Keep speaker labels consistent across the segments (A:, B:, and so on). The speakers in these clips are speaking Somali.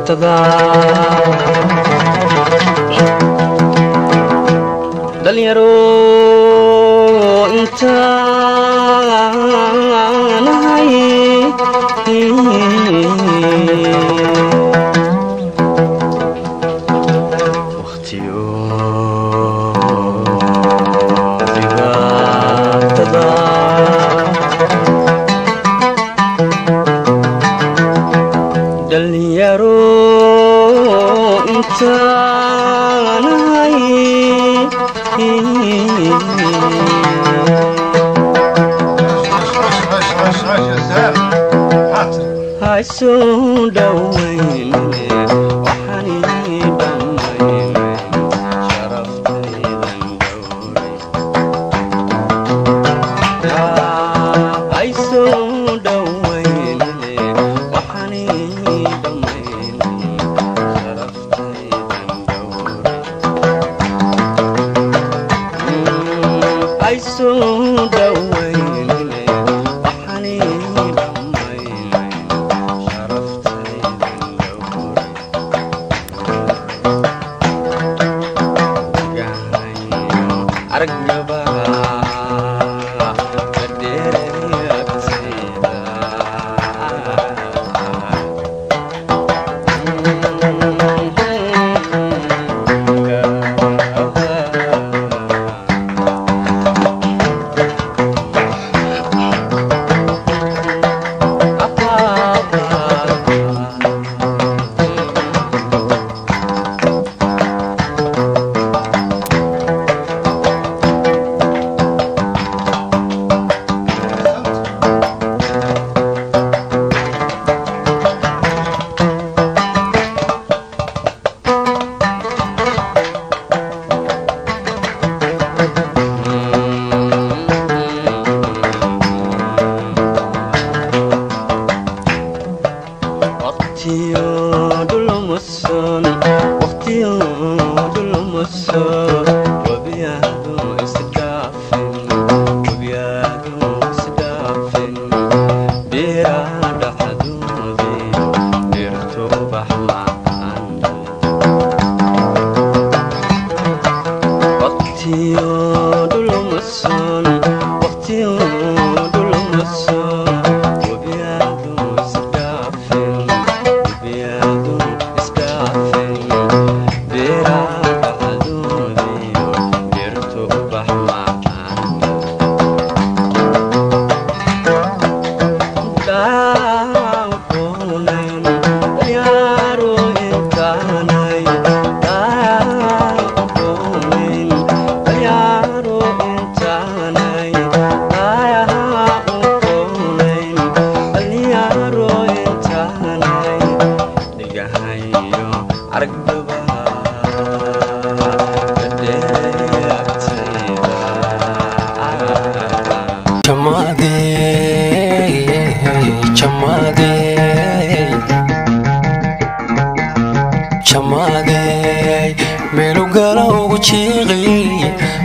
A: تدا دليرو انت نهاي وقتيو دليرو انت نهاي هاي سو دوين وحني دمين شرفتي دندوري هاي سو دوين وحني دمين شرفتي دندوري هاي سو دوين وحني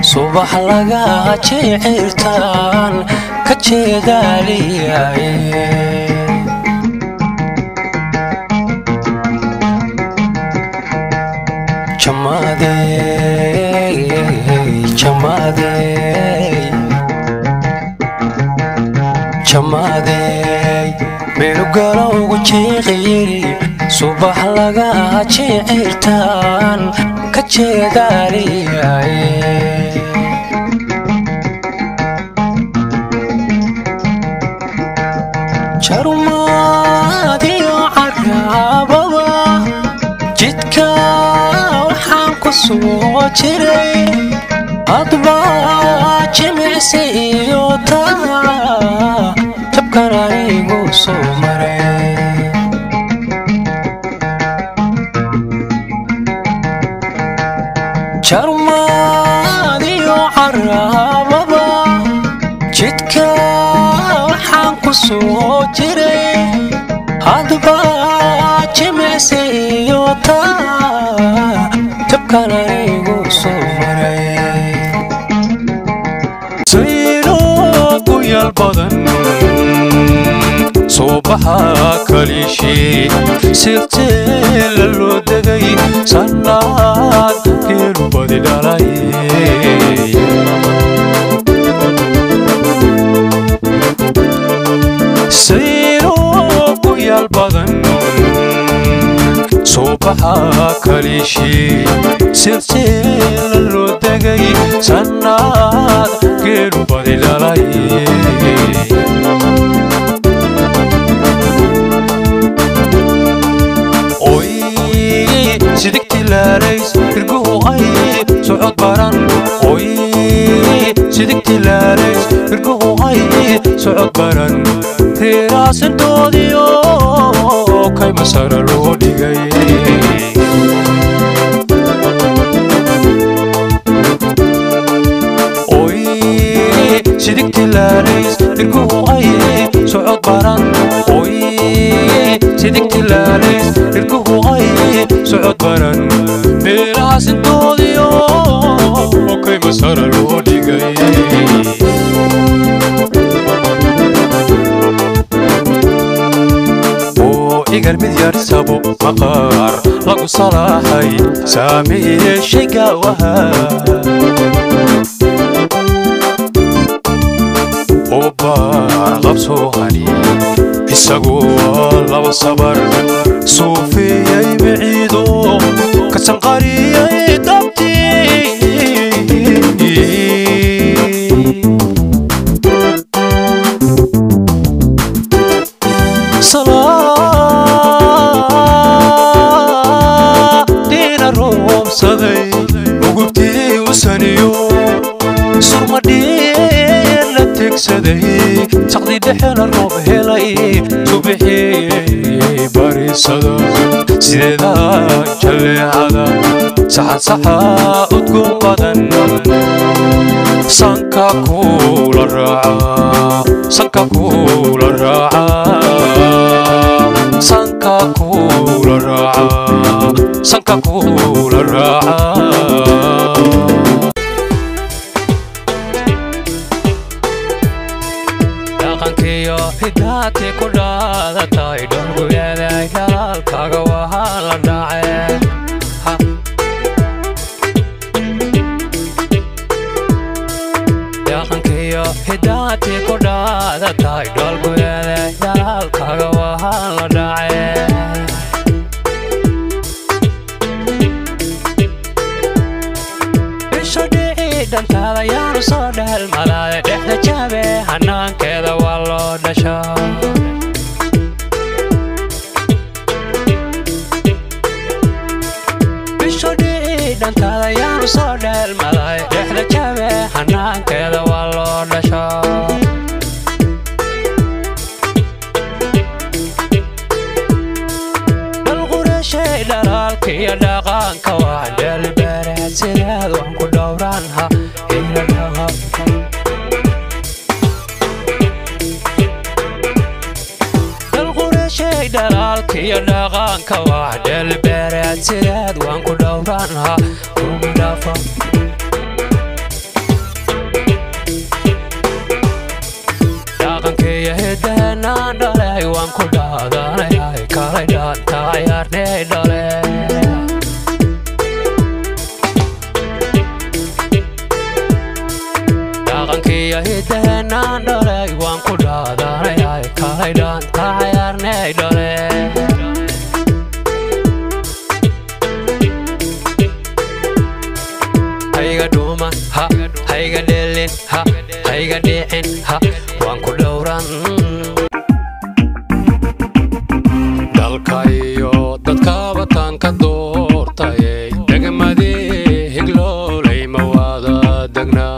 A: صباح لقى شعرتان كتشدالي جمادي جمادي جمادي ميلو قالوا وجيغي صباح لقى شعرتان كتشدالي شرمادي وعرابا جدك وحانكو سوچري أضبا جمع سيوتا تبكرانيقو سومري شرمادي وعرابا جدك وحانكو سوچري أضبا جمع سيوتا تبكرانيقو سومري سيروكو يالبضن صباحا كليشي سيرتي loo degay sanad geelu badi dhalay sayro ku yaal badan soo baxa kaliishi silsila loo degay sanad geelu badi dhalay sidikti laalays irguhu ay socod baran oy sidikti laalays irguhu ay socod baran reeraasintoodiyo kay masara loo dhigay oy sidikti laalays irguhu ay socod baran oy sidikti laalays irguhu ay socod baran reeraasintoodiyo kay masara loo dhigay igar mid yar sabo maqaar lagu salaahay saamiye shaygawaha oo baar qabsoo hani isagoo laba sabar suufiyay biciido ka sanqariyay dabtii صدي وقبتي وسنيو سرمدين لتكسدي تقضي دحين الروب هلاي تبحي باري صدا سيدا جلي هذا صحا أتقوم بدن سانكا كول الراعة سانكا كول الراعة سانكا كول الراعة سانكا كول الراعة dhaqankiyo hidaadkii ku dhaadatay dhulguyeeday dhalaalkaaga waa la dhacee dhaqankiyo hidaadkii ku dhaadatay dhulguyeeday dhalaalkaaga waa la dhacee dantaada yaanu soo dhehelmadaade dhexda jaabe hanaankeeda waa loo dhasho bisho dhici dantaada yaanu soo dhehelmadaade dhexda jaabe hanaankeeda waa loo dhasho dhalqureeshay dhalaalkiiyo dhaqaanka waan dheelbeereed sideed waan ku dhowraanha dhalqureeshay dhalaalkiiyo dhaqaanka waa dheelbeereed sideed waan ku dhowraanha kuma dhaafo dhaqankiiyo hidahenaan dhalay waan ku dhaadanayay kalay dhaanta cayaarnay dhale dhaqankiiyo hidahenaan dhalay waan ku dhaadanayay kalay dhaanta cayaarnay dhale hayga dhuuman ha hayga dhelin ha hayga dhicin ha waan ku dhowran dalkayo dadkaba taan ka doortayay degmadii higloolay ma wada degnaa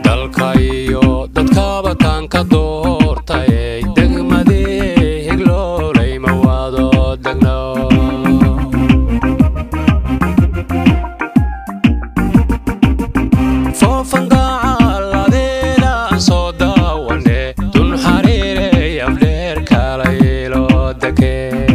A: dalkayo dadkaba taan ka doortayay degmadii higloolay ma wada degnaa que